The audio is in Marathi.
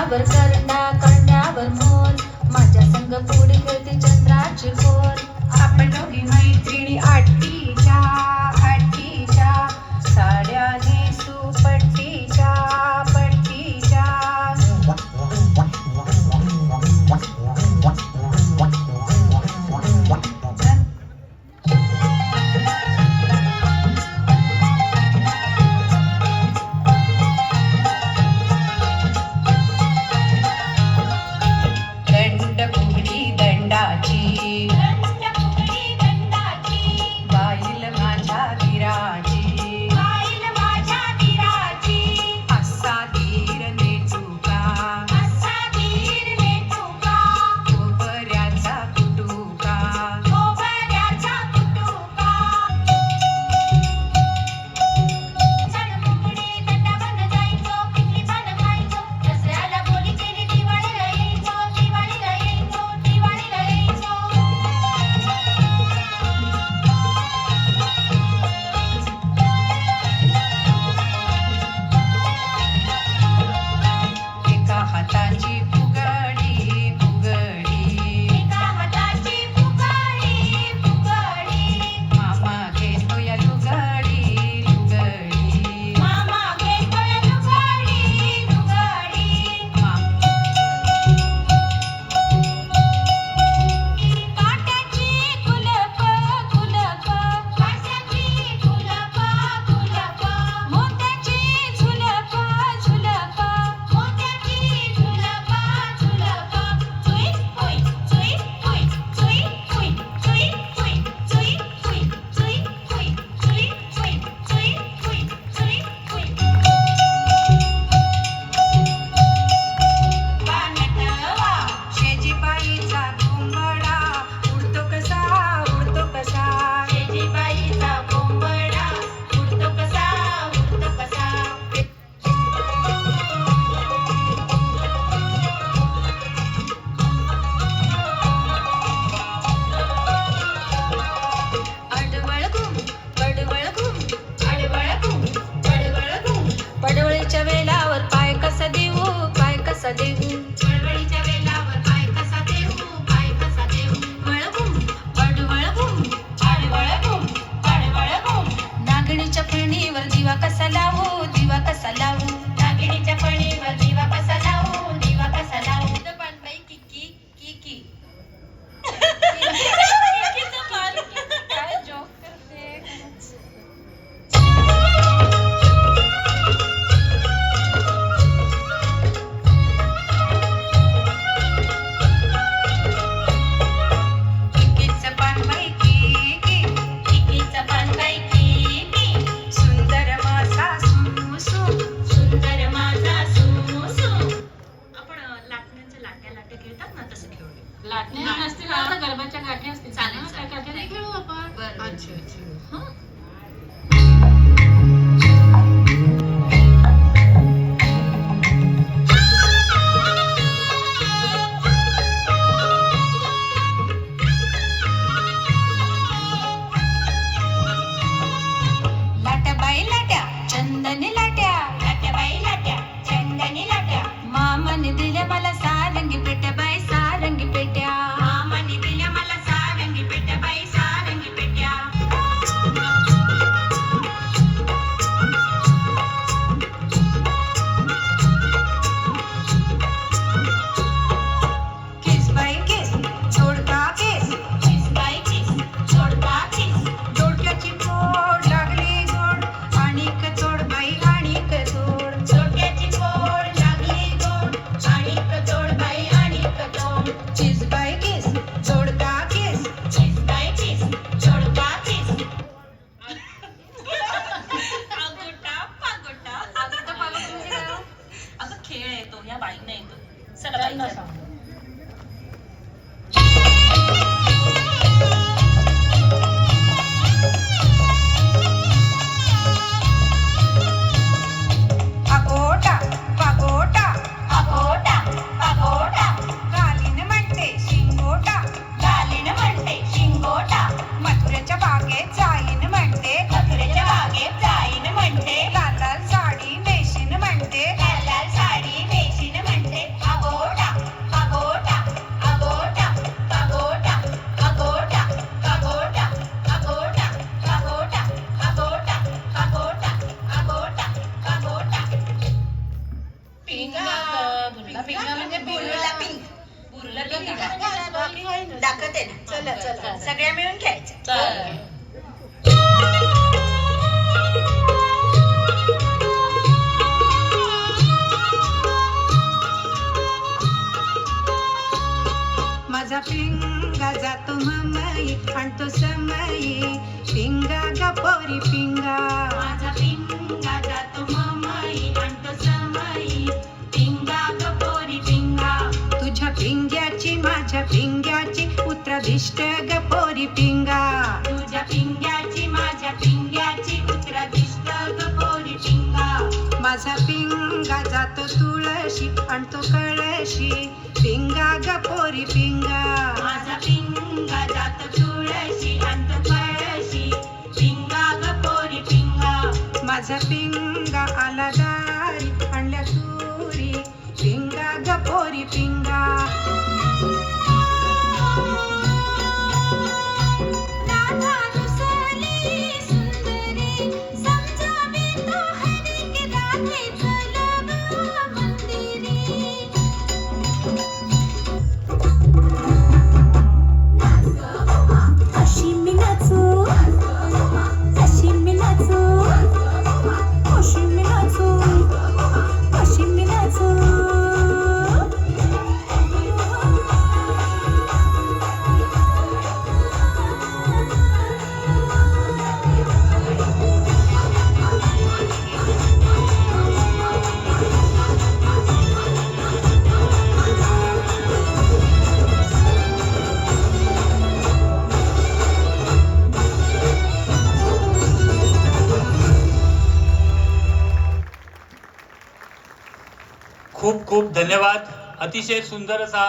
करण्यावर करंडा करण्यावर मोर माझ्या संग पुढे खेळते चंद्राची खोर आपण दोघी मैत्रिणी आठीच्या साड्या नेसू पट्टीच्या दंड फुगडी दंडाची बाईल माझ्या धीराची असा धीर नेचुका खोबऱ्याचा कुटुका एका हाताची फुगडी मामा घेतोय लुगडी शेजीबाईचा कोंबडा उडतो कसा पडवळीच्या वेलावर पाय कसा देऊ नागणीच्या फणीवर दिवा कसा लावू पानबाई किकी काय जोक करते सुंदर माझा सुसू आपण लाटण्याचे लाट्या खेळतात ना तसं खेळूया. लाटण्या नसतील आता गरबाच्या गाठी असतील चालेल, त्या चालेल. गाठी खेळू आपण. बरं. अच्छा हं? लाट्या बाई लाट्या चंदनी लाट्या मामाने दिल्या मला सारंगी पेट्या बाई सारंगी पेट्या किस बाई किस जोडका किस जोडक्याची फोड लागली जोड आणिक जोड बाई आणिक जोड चिस बाई किस जोडका किस अगं खेळ येतो या बाईंना येतो. चला बाई त्यांना करा. सांग. पागोटा गालीन म्हणते शिंगोटा मथुरेच्या बागेत जाईन म्हणते लाल लाल साडी नेशीन म्हणते दाखवते ना. चला चला सगळ्या मिळून खेळायचं. माझा पिंगा जातो ममई आणतो समई पिंगा ग पोरी पिंगा. माझा पिंगा जातो ममई आणतो समई पिंगा ग पोरी पिंगा. तुझ्या पिंग्याची माझ्या पिंग्याची उत्रदिष्ट ग पोरी पिंगा. तुझ्या पिंग्याची माझ्या पिंग्याची उत्रदिष्ट ग पोरी पिंगा. माझा पिंगा जातो तुळशी आणतो कळशी पिंगा ग पोरी पिंगा. माझा पिंगा जातो तुळशी आणतो कळशी पिंगा ग पोरी पिंगा. माझा पिंगा आला दारी आणल्या तुरी पिंगा ग पोरी पिंगा. खूप खूप धन्यवाद. अतिशय सुंदर असा